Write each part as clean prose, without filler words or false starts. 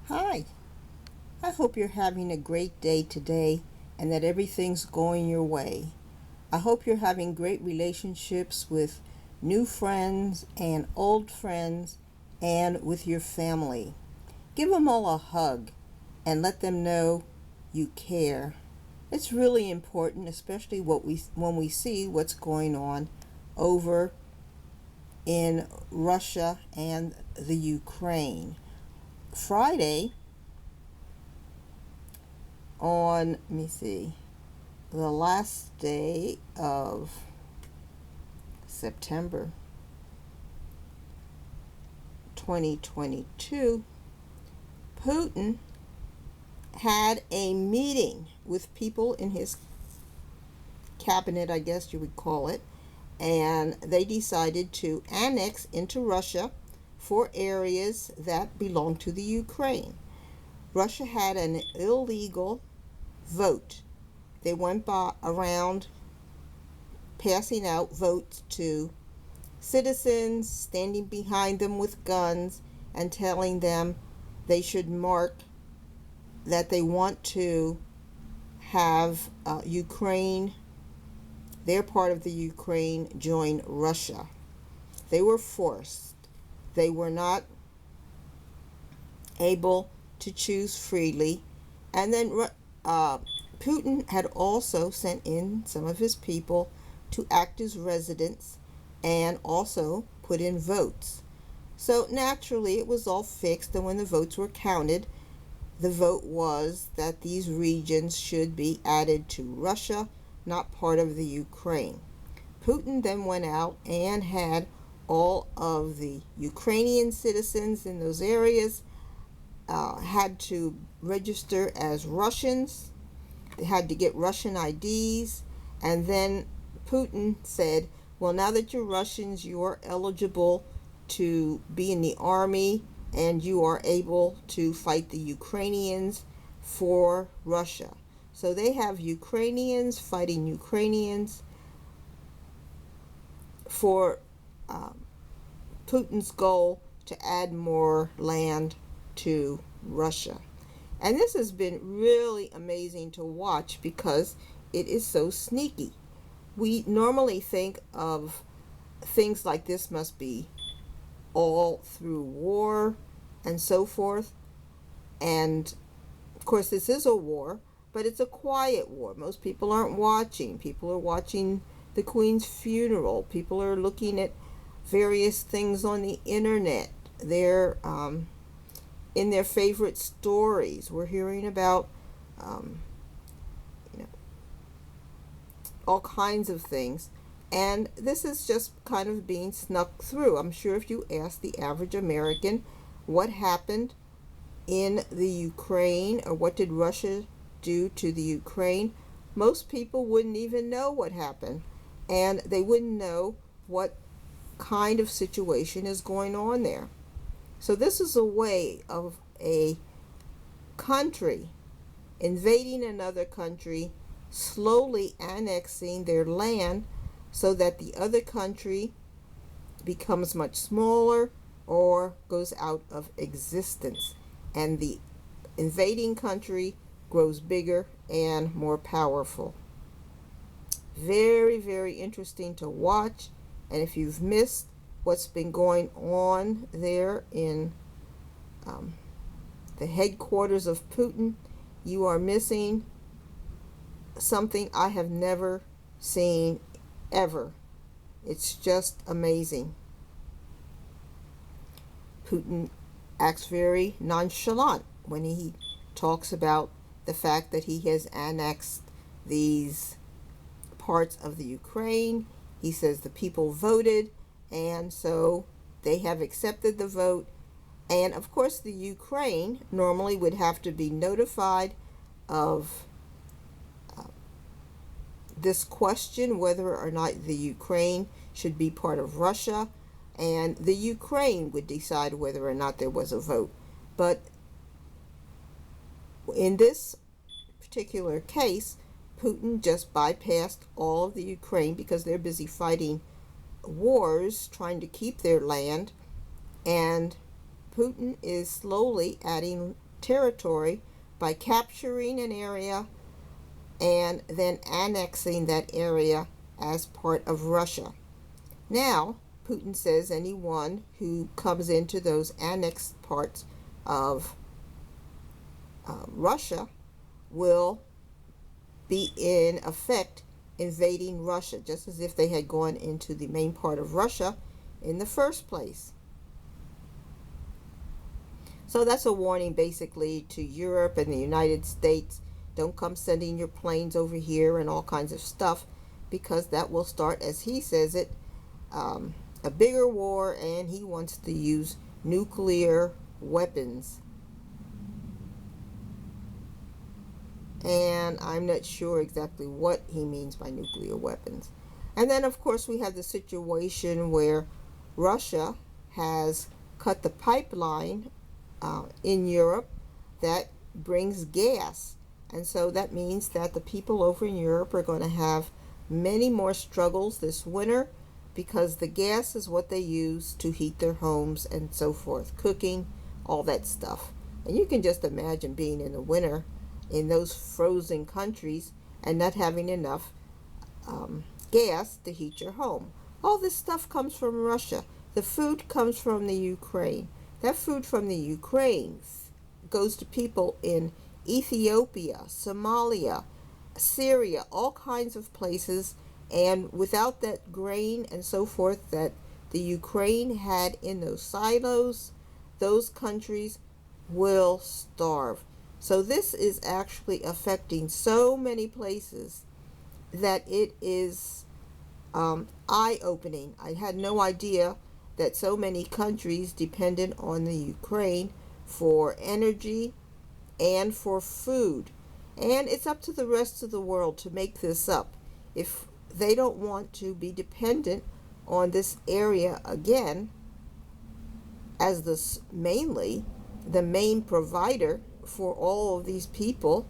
Hi, I hope you're having a great day today and that everything's going your way. I hope you're having great relationships with new friends and old friends and with your family. Give them all a hug and let them know you care. It's really important, especially when we see what's going on over in Russia and the Ukraine. Friday, on, let me see, the last day of September 2022, Putin had a meeting with people in his cabinet, I guess you would call it, and they decided to annex into Russia 4 areas that belong to the Ukraine. Russia had an illegal vote. They went around passing out votes to citizens, standing behind them with guns, and telling them they should mark that they want to have Ukraine, their part of the Ukraine, join Russia. They were forced. They were not able to choose freely. And then Putin had also sent in some of his people to act as residents and also put in votes. So naturally, it was all fixed, and when the votes were counted, the vote was that these regions should be added to Russia, not part of the Ukraine. Putin then went out and had all of the Ukrainian citizens in those areas had to register as Russians. They had to get Russian IDs. And then Putin said, well, now that you're Russians, you are eligible to be in the army and you are able to fight the Ukrainians for Russia. So they have Ukrainians fighting Ukrainians for Putin's goal to add more land to Russia. And this has been really amazing to watch because it is so sneaky. We normally think of things like this must be all through war and so forth. And of course, this is a war, but it's a quiet war. Most people aren't watching. People are watching the Queen's funeral. People are looking at various things on the internet. They're in their favorite stories. We're hearing about you know, all kinds of things. And this is just kind of being snuck through. I'm sure if you ask the average American what happened in the Ukraine or what did Russia do to the Ukraine, most people wouldn't even know what happened. And they wouldn't know what kind of situation is going on there. So this is a way of a country invading another country, slowly annexing their land so that the other country becomes much smaller or goes out of existence. And the invading country grows bigger and more powerful. Very, very interesting to watch. And if you've missed what's been going on there in the headquarters of Putin, you are missing something I have never seen ever. It's just amazing. Putin acts very nonchalant when he talks about the fact that he has annexed these parts of the Ukraine. He says the people voted, and so they have accepted the vote. And of course, the Ukraine normally would have to be notified of this question, whether or not the Ukraine should be part of Russia, and the Ukraine would decide whether or not there was a vote. But in this particular case, Putin just bypassed all of the Ukraine because they're busy fighting wars, trying to keep their land, and Putin is slowly adding territory by capturing an area and then annexing that area as part of Russia. Now, Putin says anyone who comes into those annexed parts of Russia will be in effect invading Russia, just as if they had gone into the main part of Russia in the first place. So that's a warning basically to Europe and the United States. Don't come sending your planes over here and all kinds of stuff, because that will start, as he says it, a bigger war, and he wants to use nuclear weapons. And I'm not sure exactly what he means by nuclear weapons. And then, of course, we have the situation where Russia has cut the pipeline in Europe that brings gas. And so that means that the people over in Europe are going to have many more struggles this winter, because the gas is what they use to heat their homes and so forth, cooking, all that stuff. And you can just imagine being in the winter in those frozen countries and not having enough gas to heat your home. All this stuff comes from Russia. The food comes from the Ukraine. That food from the Ukraine goes to people in Ethiopia, Somalia, Syria, all kinds of places. And without that grain and so forth that the Ukraine had in those silos, those countries will starve. So this is actually affecting so many places that it is eye-opening. I had no idea that so many countries depended on the Ukraine for energy and for food. And it's up to the rest of the world to make this up. If they don't want to be dependent on this area again as mainly the main provider for all of these people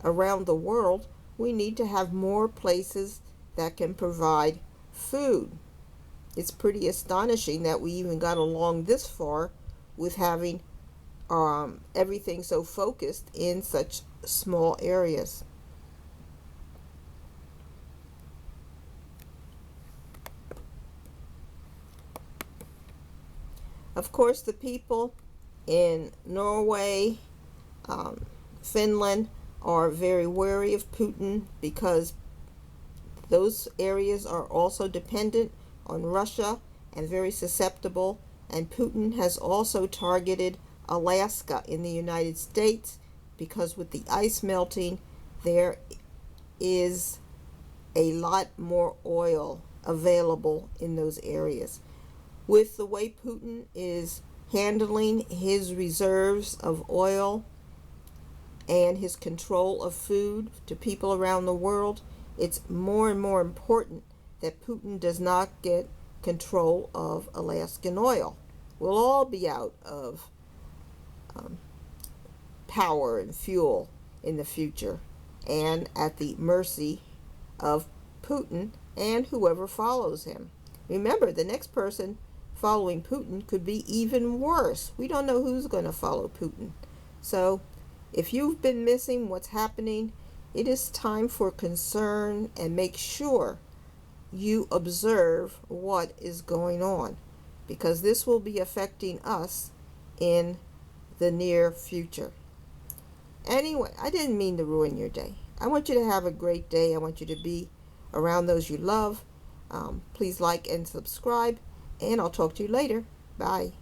around the world, we need to have more places that can provide food. It's pretty astonishing that we even got along this far with having everything so focused in such small areas. Of course, the people in Norway, Finland are very wary of Putin, because those areas are also dependent on Russia and very susceptible. And Putin has also targeted Alaska in the United States, because with the ice melting, there is a lot more oil available in those areas. With the way Putin is handling his reserves of oil and his control of food to people around the world, it's more and more important that Putin does not get control of Alaskan oil. We'll all be out of power and fuel in the future, and at the mercy of Putin and whoever follows him. Remember, the next person following Putin could be even worse. We don't know who's going to follow Putin. So if you've been missing what's happening, it is time for concern, and make sure you observe what is going on, because this will be affecting us in the near future. Anyway, I didn't mean to ruin your day. I want you to have a great day. I want you to be around those you love. Please like and subscribe, and I'll talk to you later. Bye.